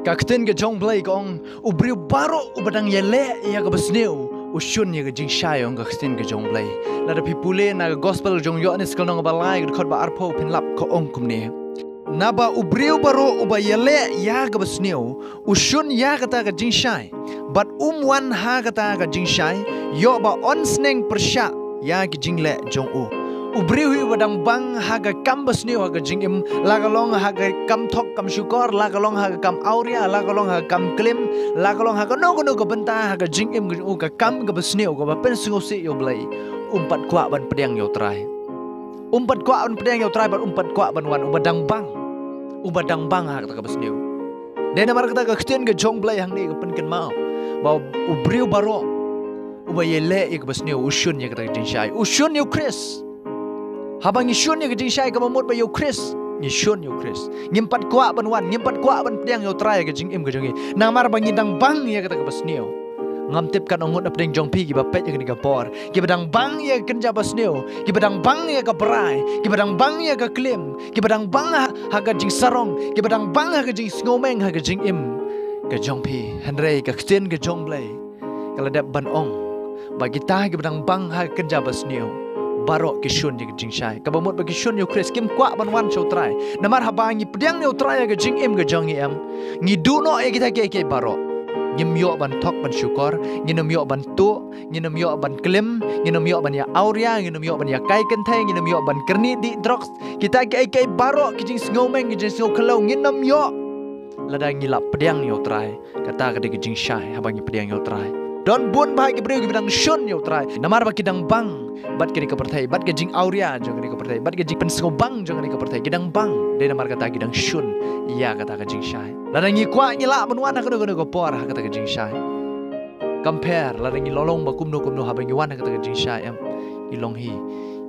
Kakten ke jong blai kong ubriu baro ubadang yele ya ke besneu ushun ya ke jing shayong kakten ke jong blai lada pipule na gospel jong yo anis kalong balai ke khot ba arpo pinlap ko ong kumne naba ubriu baro uba yele ya ke besneu ushun ya kata ke jing shay but wan ha kata ke jing shay yo ba on sneng persya ya ke jing le jong u ubriwi wadang bang haga kam besniu haga jingim lagalong haga kam thok kam syukor lagalong haga kam auria lagalong haga kam klim lagalong haga no ko benta haga jingim u ka kam ga besniu ga pen sungosi yo blai umpat kwa ban pedang yo trai umpat kwa ban pedang yo trai ban umpat kwa ban wan ubadang bang haga ka besniu dena mar kata ka khtien ga jong blai hang ni ga pen ken mau ba ubriu baro ubayele ik besniu ushun ya kata jingshai ushun yo Chris habang isyun ya kejing syai kamamut ba yo Chris isyun yo Chris ngimpat kwa ban wan ngimpat kwa ban pedang yo trai kejing im kejing namar bang idang bang ya kata kabasneo ngamtip kan ongut apdeng jong pi ki ba pet ya kini kapor ki badang bang ya kenja basneo ki badang bang ya ka berai ki badang bang ya ka klim ki badang bang ha kejing sarong ki badang bang ha kejing ngomeng ha kejing im ka jong pi henrei ka kten ka jong blai kala dap ban ong bagi ta ki badang bang ha kenja basneo barok kishun je jing shai kabamut bagi shun yo Chris kim kwa ban wan show try namar habangi pedang yo try ga jing im ga jong em ngi du no e kita ke barok ngim yo ban tok ban syukor nginum yo ban tu nginum yo ban klim nginum yo ban ya auria nginum yo ban ya kai kenthe nginum yo ban kerni di drugs kita ke barok ki jing ngomeng ki jing kalau nginum yo ladang ngilap pedang yo try kata ga jing shai habangi pedang yo try don bun bahagi beriu bidang shun yo try namar baki dang bang bat kini kepertai bat gejing auria jong kini kepertai bat gejing pensgo bang jong kini kepertai gidang bang de namar kata gidang shun iya kata gejing shai ladang ngi kwa nyila menwana kono ko por kata gejing shai compare ladang ngi lolong bakum no habang ngi wana kata gejing shai em ilong hi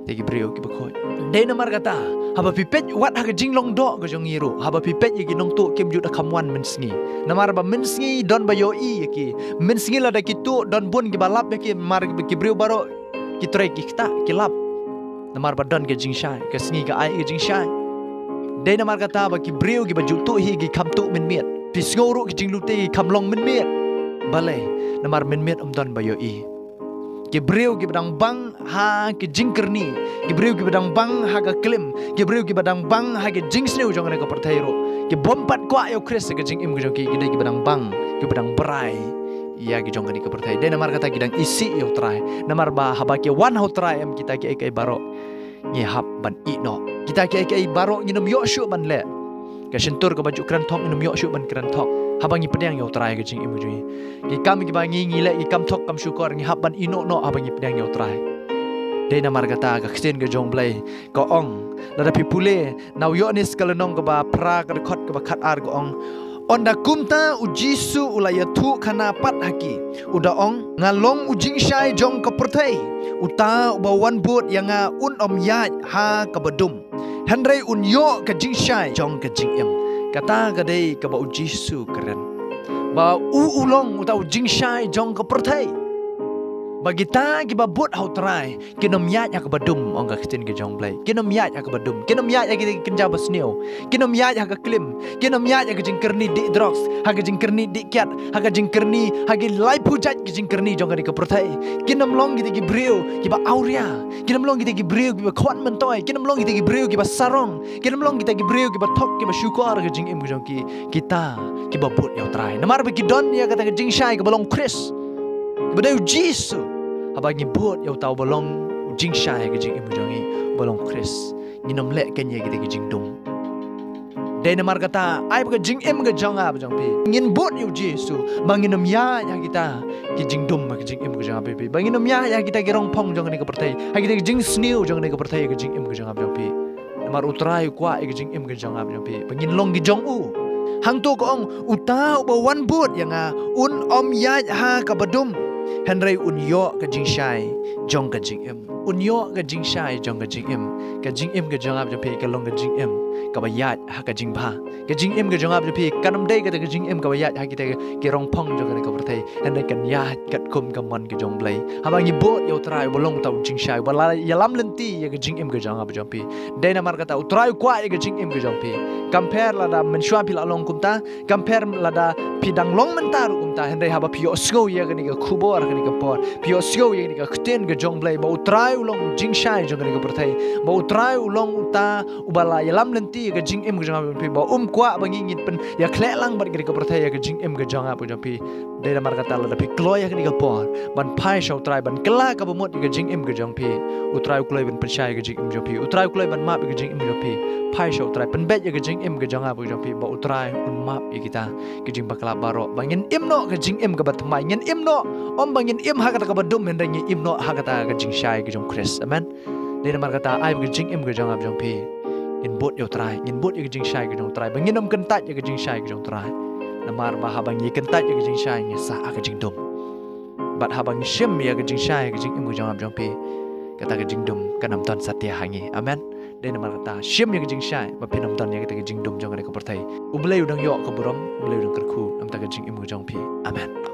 tegi beriu ki bakoi de namar kata haba pipet wat ha gejing long do ko jong ngiru haba pipet yagi nong tu kim juda kamwan mensngi namar ba mensngi don bayo i yaki mensngi lada kitu don bun ki balap yaki mar ki beriu baro ki trai ki kita kilap namar ba don ke jing shai ke sngi ka ai ke jing shai de namar kata ba ki beriu ki baju tu hi ki kam tu min miet pisngoru ki jing lute ki kam long min miet balai namar min miet don bayo i ki beriu ki badang bang ha ki jingkerni ki beriu ki badang bang ha ka klim ki beriu ki badang bang ha ki jingsneu jong ne ko perthairo ki bompat kwa yo Chris ke jing im ki jong ki ki badang bang ki badang berai iya ki jong ke perthai de namar kata ki dang isi yo trai namar ba haba ki wan ho trai em kita ki ai baro ngi hap ban i no kita ki ai baro nginum yo shu ban le ka sentur ke baju kran thok nginum yo shu ban kran thok habangi pedang yo trai ke jing im ki ki kam ki bangi ngile ki kam thok kam syukor ngi hap ban ino no habangi pedang yo trai de namar kata ka ksen ke jong blai ko ong lada pipule nau yo nis kalenong ke ba pra ka khot ke ba khat ar ko ong onda kumta ujisu ulaya thu khana pat haki uda ong ngalong ujing shai jong ka perthai uta uba wan bot yang un om ya ha ka badum henrei un yo ka jing shai jong ka jing em kata ka dei ka ba ujisu keren ba ulong uta ujing shai jong ka perthai bagi ta ki ba bot hau trai kinom ya ka badum ong ka ktin ke jong blai kinom ya ka badum kinom ya ki kenja basneo kinom ya ka klim kinom ya ka jingkerni di drugs ha ka jingkerni di kyat ha ka jingkerni ha ki lai pujat ki jingkerni jong ka perthai kinom long ki brio ki ba auria kinom long ki brio ki ba khwan mentoi kinom long ki brio ki ba sarong kinom long ki brio ki ba thok ki ba syukor ka jing im jong ki kita ki ba bot ya trai namar ba ki don ya kata jing shai ka balong Chris badai jisu habagi bot yo tau balong jing shai ke jing imujongi balong Chris nginom le kenya kita ke jing dum de namar kata ai ba jing im ga jong a jong pi ngin bot yo Jesu banginom ya kita ke jing dum ke jing im ga jong pi banginom ya kita ke rong pong jong ne ke pertai ha kita ke jing sneu jong ne ke pertai ke jing im ga jong jong pi namar utrai kwa ke jing im ga jong jong pi bangin long gi jong u hang tu ko ong uta ba wan bot yang un om ya ha ka badum henrei un yo ka jing shai jong ka jing em un yo ka jing shai jong ka jing em ka jing em ka jong ap jong pe ka long ka jing em kabayat ha ka jing ba ka jing em ka jong ab pi kanam dei ka ka jing em kabayat ha kita ke rong phong jong ka ka thai han dai kan ya kat kum ka man ka jong blai ha bang yi bot yo trai bolong tau jing shai bala ya lam lenti ya ka jing em ka jong ab jong pi dei na mar ka ta utrai kwa ya ka jing em ka jong pi compare la da men shwa pi la long kum ta compare la da pi dang long men ta ru kum ta han dai ha ba pi o sko ya ka ni ka khubor ka ni ka por pi o sko ya ni ka khten ka jong blai ba utrai ulong jing shai jong ka ni ka thai ba utrai ulong uta ubala ya lam lenti ka jing em ka jong ab pi ba kwa bangi ngit pen ya khle lang bar ka ni ka thai ya ka jing em ka jong ab jong pi dei na mar ka ta la da pi kloy ya ka ni ka por ban phai shau trai ban kla ka ba mot ka jing em ka jong pi utrai kloy ban pen shai ka jing em jong pi utrai kloy ban map ka jing em jong pi phai shau trai pen bet ya ka jing em ka jong ab jong pi ba utrai un map ya kita ka jing bakla baro bangin em no ka jing em ka bat mai ngin em no om bangin em ha ka ta ka ba dum hen dai em no ha ka ta ka jing shai ka jong chris amen dei na mar ka ta ai ka jing em ka jong ab jong pi in bot yo trai in bot ya ka jing shai ka jong trai bangin om kan tat ya ka jing shai ka jong trai na mar ba ha bang yi kan tat ya ka jing shai ngi sa ka jing dum bat ha bang shim ya ka jing shai ka jing em ka jong ab jong pi kata ka jing dum kanam ton satya hangi amen dei na mar kata shim ya ka jing shai ba pinam ton ya ka jing dum jong ka perthai ublei udang yo ka burom ublei udang kerku am ta ka jing em ka jong pi amen